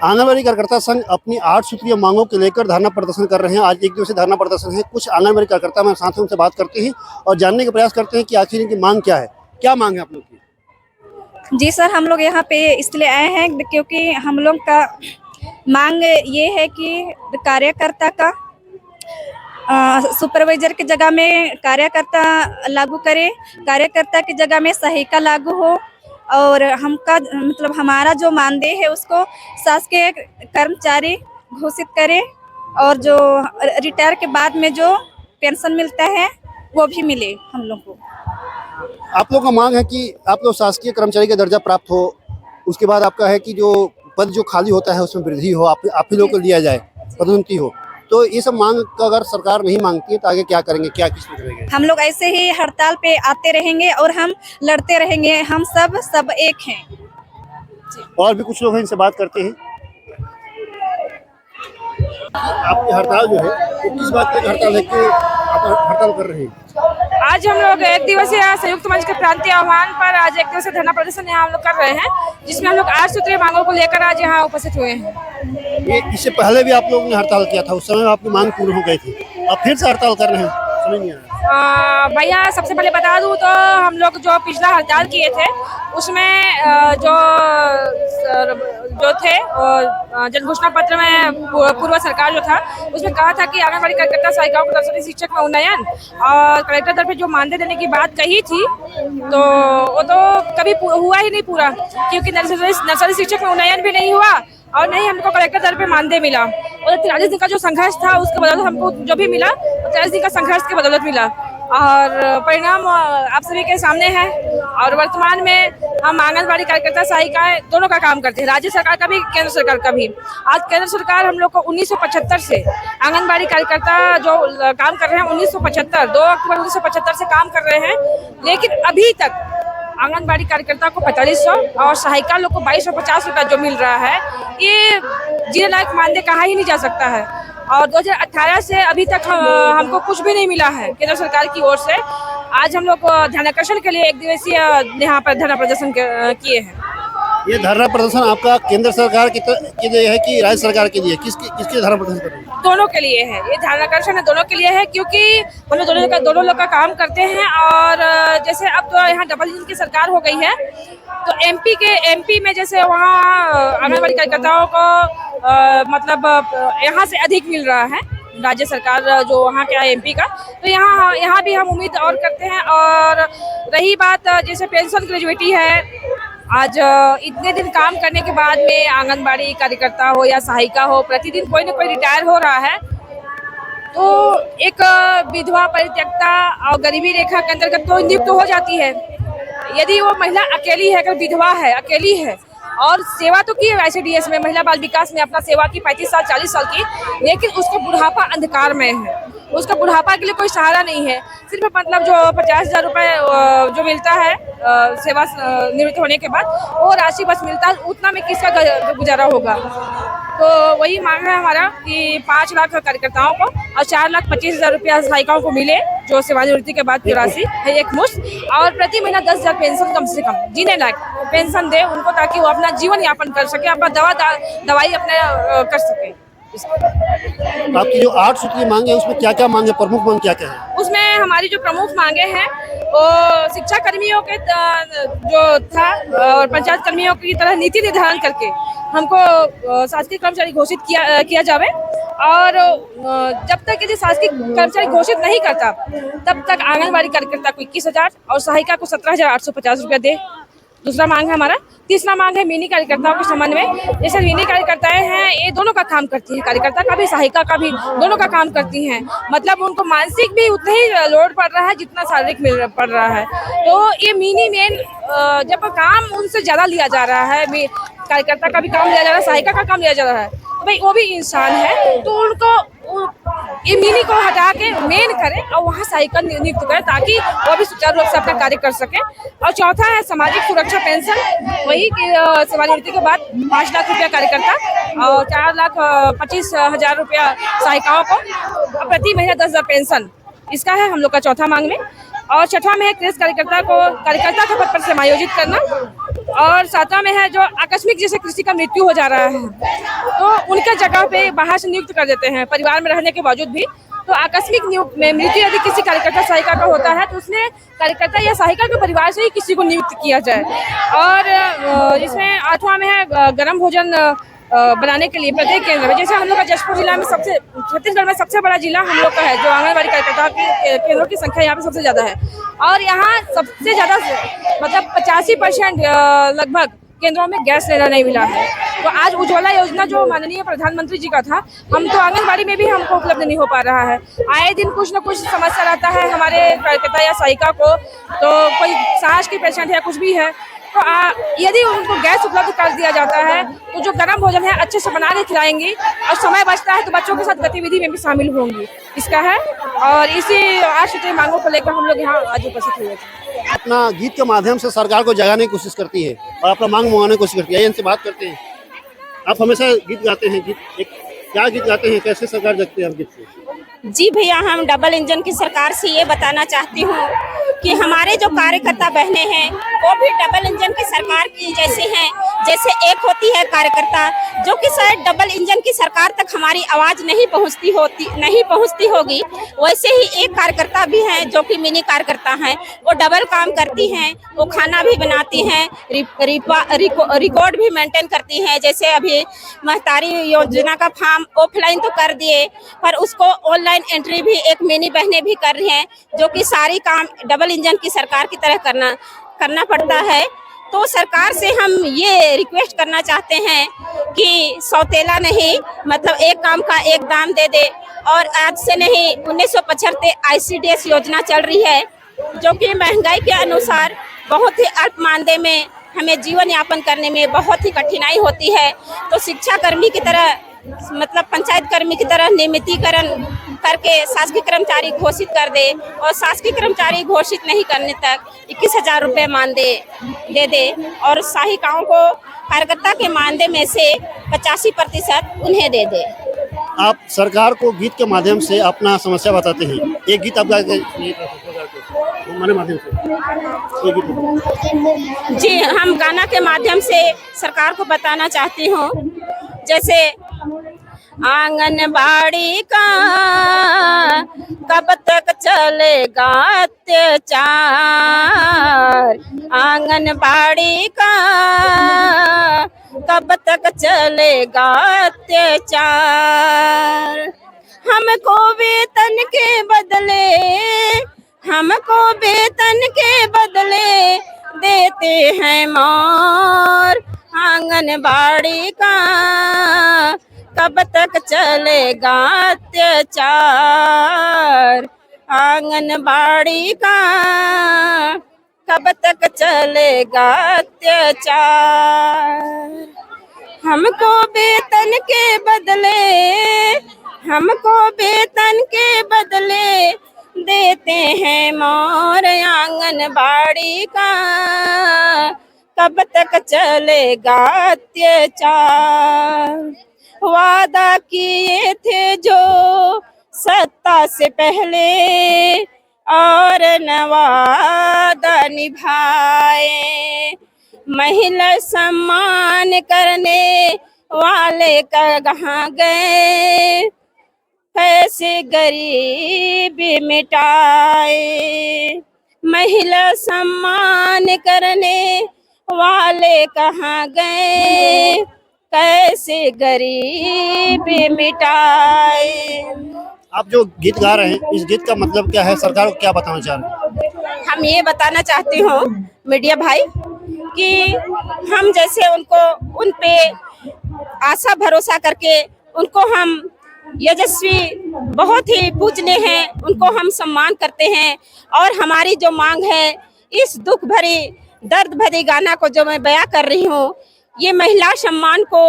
आंगनबाड़ी कार्यकर्ता संघ अपनी 8 सूत्रीय मांगों को लेकर धरना प्रदर्शन कर रहे हैं। आज एक दिवसीय धरना प्रदर्शन है। कुछ आंगनबाड़ी कार्यकर्ता हमारे साथ हैं, उनसे बात करते हैं और जानने का प्रयास करते हैं कि आखिर इनकी मांग क्या है। क्या मांग है आप लोग की? जी सर, हम लोग यहाँ पे इसलिए आए हैं क्योंकि हम लोग का मांग ये है कि कार्यकर्ता का सुपरवाइजर की जगह में कार्यकर्ता लागू करे, कार्यकर्ता की जगह में सहायिका लागू हो और हमका मतलब हमारा जो मानदेय है उसको शासकीय कर्मचारी घोषित करे और जो रिटायर के बाद में जो पेंशन मिलता है वो भी मिले हम लोग को। आप लोग का मांग है कि आप लोग शासकीय कर्मचारी का दर्जा प्राप्त हो, उसके बाद आपका है कि जो पद जो खाली होता है उसमें वृद्धि हो, आप ही लोग को लिया जाए, पदोन्नति हो। तो ये सब मांग का अगर सरकार नहीं मांगती है तो आगे क्या करेंगे, क्या किस में करेंगे? हम लोग ऐसे ही हड़ताल पे आते रहेंगे और हम लड़ते रहेंगे। हम सब एक हैं। और भी कुछ लोग हैं, इनसे बात करते हैं। आपकी हड़ताल जो है वो किस बात की हड़ताल है कि आप हड़ताल कर रहे हैं? आज हम लोग एक दिवसीय संयुक्त मंच के प्रांतीय आह्वान पर आज एक दिवसीय धरना प्रदर्शन यहाँ हम लोग कर रहे हैं, जिसमें हम लोग 8 सूत्रीय मांगों को लेकर आज यहाँ उपस्थित हुए हैं। ये इससे पहले भी आप लोगों ने हड़ताल किया था, उस समय आपकी मांग पूर्ण हो गई थी, अब फिर से हड़ताल कर रहे हैं, समझ नहीं आ रहा। भैया सबसे पहले बता दूं तो हम लोग जो पिछला हड़ताल किए थे उसमें जो थे जन घोषणा पत्र में पूर्व सरकार जो था उसमें कहा था कि आंगनबाड़ी कार्यकर्ता सहायिकाओं को नर्सरी शिक्षक में उन्नयन और कलेक्टर दर पे जो मानदेय देने की बात कही थी तो वो तो कभी हुआ ही नहीं पूरा, क्योंकि नर्सरी शिक्षक में उन्नयन भी नहीं हुआ और नहीं हमको कलेक्टर दर पे मानदेय मिला। और 43 दिन का जो संघर्ष था उसके बदौलत हमको जो भी मिला 43 दिन का संघर्ष के बदौलत मिला और परिणाम आप सभी के सामने है। और वर्तमान में हम आंगनबाड़ी कार्यकर्ता सहायिकाएं दोनों का काम करते हैं, राज्य सरकार का भी केंद्र सरकार का भी। आज केंद्र सरकार हम लोग को 1975 से आंगनबाड़ी कार्यकर्ता जो काम कर रहे हैं 1975 2 अक्टूबर 1975 से काम कर रहे हैं, लेकिन अभी तक आंगनबाड़ी कार्यकर्ता को 4500 और सहायिका लोग को 2250 रुपया जो मिल रहा है, ये जीने लायक मानदेय कहा ही नहीं जा सकता है। और 2018 से अभी तक हमको कुछ भी नहीं मिला है केंद्र सरकार की ओर से। आज हम लोग ध्यानाकर्षण के लिए एक दिवसीय यहाँ पर धरना प्रदर्शन किए हैं। ये धरना प्रदर्शन आपका केंद्र सरकार के लिए है कि राज्य सरकार के लिए? किसके धरना प्रदर्शन कर रहे हैं? दोनों के लिए है, ये ध्यानाकर्षण है दोनों के लिए है, क्योंकि हम लोग दोनों लोग का काम करते हैं। और जैसे अब तो यहाँ डबल इंजन की सरकार हो गई है तो एमपी में जैसे वहाँ आंगनबाड़ी कार्यकर्ताओं को मतलब यहाँ से अधिक मिल रहा है राज्य सरकार जो वहाँ के एमपी का, तो यहाँ भी हम उम्मीद और करते हैं। और रही बात जैसे पेंशन ग्रेजुएटी है, आज इतने दिन काम करने के बाद में आंगनबाड़ी कार्यकर्ता हो या सहायिका हो, प्रतिदिन कोई ना कोई रिटायर हो रहा है, तो एक विधवा परित्यक्ता और गरीबी रेखा के अंतर्गत तो नियुक्त हो जाती है। यदि वो महिला अकेली है, अगर विधवा है, अकेली है और सेवा तो की है ICDS में, महिला बाल विकास में अपना सेवा की 35 साल 40 साल की, लेकिन उसका बुढ़ापा अंधकार में है, उसका बुढ़ापा के लिए कोई सहारा नहीं है। सिर्फ मतलब जो 50,000 रुपये जो मिलता है सेवा निवृत्त होने के बाद, वो राशि बस मिलता है, उतना में किसका गुजारा होगा। तो वही मांग है हमारा कि 5 लाख कार्यकर्ताओं को और 4,25,000 रुपया सहायिकाओं को मिले, जो सेवानिवृत्ति के बाद की राशि है एक मुश्त, और प्रति महीना 10,000 पेंशन कम से कम जीने लायक पेंशन दे उनको, ताकि वो अपना जीवन यापन कर सके, अपना दवाई अपने कर सके। आपकी जो 8 सूत्रीय मांग है उसमें क्या क्या मांग है, प्रमुख मांग क्या क्या है? उसमें हमारी जो प्रमुख मांगे हैं वो शिक्षा कर्मियों के जो था और पंचायत कर्मियों की तरह नीति निर्धारण करके हमको शासकीय कर्मचारी घोषित किया जावे। और जब तक यदि शासकीय कर्मचारी घोषित नहीं करता तब तक आंगनबाड़ी कार्यकर्ता को 21,000 और सहायिका को 17,850 रुपया दे। दूसरा मांग है हमारा। तीसरा मांग है मिनी कार्यकर्ताओं के संबंध में। जैसे मिनी कार्यकर्ताएं हैं, ये दोनों का काम करती है, कार्यकर्ता का भी सहायिका का भी, दोनों का काम करती हैं। मतलब उनको मानसिक भी उतना ही लोड पड़ रहा है जितना शारीरिक पड़ रहा है। तो ये मिनी मेन जब काम उनसे ज़्यादा लिया जा रहा है, कार्यकर्ता का भी काम लिया जा रहा है, सहायिका का काम लिया जा रहा है, तो भाई वो भी इंसान है, तो उनको ये मिनी को हटा के मेन करें और वहाँ सहायिका नियुक्त करें, ताकि वो भी सुचारू रूप से अपना कार्य कर सके। और चौथा है सामाजिक सुरक्षा पेंशन, वही कि सेवानिवृत्ति के बाद 5 लाख रुपया कार्यकर्ता और 4,25,000 रुपया सहायिकाओं को, प्रति महीना 10,000 पेंशन, इसका है हम लोग का चौथा मांग में। और छठवां में है कृषि कार्यकर्ता का पद पर समायोजित करना। और सातवां में है जो आकस्मिक जैसे कृषि का मृत्यु हो जा रहा है उनके जगह पे बाहर से नियुक्त कर देते हैं परिवार में रहने के बावजूद भी। तो आकस्मिक मृत्यु यदि किसी कार्यकर्ता सहायिका का होता है तो उसमें कार्यकर्ता या सहायिका के परिवार से ही किसी को नियुक्त किया जाए। और इसमें 8वां में है गर्म भोजन बनाने के लिए प्रत्येक केंद्र में। जैसे हम लोग का जशपुर जिला में छत्तीसगढ़ में सबसे बड़ा जिला हम लोग का है, जो आंगनबाड़ी कार्यकर्ता के केंद्रों की संख्या यहाँ पे सबसे ज्यादा है। और यहाँ सबसे ज्यादा मतलब 85% लगभग केंद्रों में गैस सिलेंडर नहीं मिला है। तो आज उज्ज्वला योजना जो माननीय प्रधानमंत्री जी का था, हम तो आंगनबाड़ी में भी हमको उपलब्ध नहीं हो पा रहा है। आए दिन कुछ न कुछ समस्या रहता है हमारे कार्यकर्ता या सहायिका को, तो कोई सांस की पेशेंट है, कुछ भी है, तो यदि उनको गैस उपलब्ध कर दिया जाता है तो जो गर्म भोजन है अच्छे से बना के खिलाएंगी और समय बचता है तो बच्चों के साथ गतिविधि में भी शामिल होंगी, इसका है। और इसी आश्रित मांगों को लेकर हम लोग यहाँ आज उपस्थित हुए थे। अपना गीत के माध्यम से सरकार को जगाने की कोशिश करती है और अपना मांग मंगाने की कोशिश करती है। इनसे बात करते हैं। आप हमेशा गीत गाते हैं, क्या गीत गाते हैं, कैसे सरकार जगते हैं आप गीत से? जी भैया, हम डबल इंजन की सरकार से ये बताना चाहती हूँ कि हमारे जो कार्यकर्ता बहनें हैं वो भी डबल इंजन की सरकार की जैसे हैं। जैसे एक होती है कार्यकर्ता जो कि शायद डबल इंजन की सरकार तक हमारी आवाज़ नहीं पहुँचती होगी, वैसे ही एक कार्यकर्ता भी हैं जो कि मिनी कार्यकर्ता हैं। वो डबल काम करती हैं, वो खाना भी बनाती हैं, रिकॉर्ड भी मेंटेन करती हैं। जैसे अभी महतारी योजना का फॉर्म ऑफलाइन तो कर दिए, पर उसको ऑनलाइन एंट्री भी एक मिनी बहनें भी कर रही हैं, जो कि सारी काम डबल इंजन की सरकार की तरह करना पड़ता है। तो सरकार से हम ये रिक्वेस्ट करना चाहते हैं कि सौतेला नहीं, मतलब एक काम का एक दाम दे दे। और आज से नहीं, 1975 ICDS योजना चल रही है, जो कि महंगाई के अनुसार बहुत ही अल्प मानदेय में हमें जीवन यापन करने में बहुत ही कठिनाई होती है। तो शिक्षा कर्मी की तरह, मतलब पंचायत कर्मी की तरह नियमितीकरण करके शासकीय कर्मचारी घोषित कर दे, और शासकीय कर्मचारी घोषित नहीं करने तक 21,000 रुपये मानदेय दे दे, और सहायिकाओं को कार्यकर्ता के मानदेय में से 85% उन्हें दे दे। आप सरकार को गीत के माध्यम से अपना समस्या बताते हैं। एक गीत आपका हमारे माध्यम से एक गीत। जी, हम गाना के माध्यम से सरकार को बताना चाहती हूँ। जैसे आंगनबाड़ी का कब तक चलेगा अत्याचार, आंगनबाड़ी का कब तक चलेगा अत्याचार। हमको वेतन के बदले देते हैं मार, आंगनबाड़ी का कब तक चलेगा अत्याचार, आंगनबाड़ी का कब तक चलेगा अत्याचार। हमको वेतन के बदले देते हैं मोर, आंगनबाड़ी का कब तक चलेगा अत्याचार। वादा किए थे जो सत्ता से पहले, और न वादा निभाए, महिला सम्मान करने वाले कहाँ गए, कैसे गरीबी मिटाए, महिला सम्मान करने वाले कहाँ गए, कैसे गरीबी मिटाए। आप जो गीत गा रहे हैं, इस गीत का मतलब क्या है, सरकार को क्या बताना चाह रहे हैं? हम ये बताना चाहती हूँ मीडिया भाई कि हम जैसे उन पे आशा भरोसा करके उनको हम यशस्वी बहुत ही पूजने हैं, उनको हम सम्मान करते हैं। और हमारी जो मांग है, इस दुख भरी दर्द भरी गाना को जो मैं बयां कर रही हूँ, ये महिला सम्मान को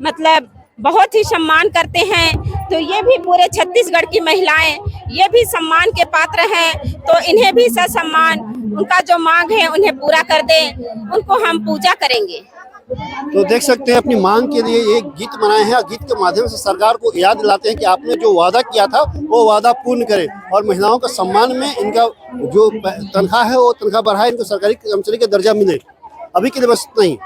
मतलब बहुत ही सम्मान करते हैं। तो ये भी पूरे छत्तीसगढ़ की महिलाएं ये भी सम्मान के पात्र हैं, तो इन्हें भी सम्मान, उनका जो मांग है उन्हें पूरा कर दें, उनको हम पूजा करेंगे। तो देख सकते हैं अपनी मांग के लिए एक गीत बनाए हैं और गीत के माध्यम से सरकार को याद दिलाते हैं कि आपने जो वादा किया था वो वादा पूर्ण करें और महिलाओं का सम्मान में इनका जो तनख्वाह है वो तनख्वाह बढ़ाए, इनको सरकारी कर्मचारी का दर्जा मिले। अभी के लिए बस नहीं।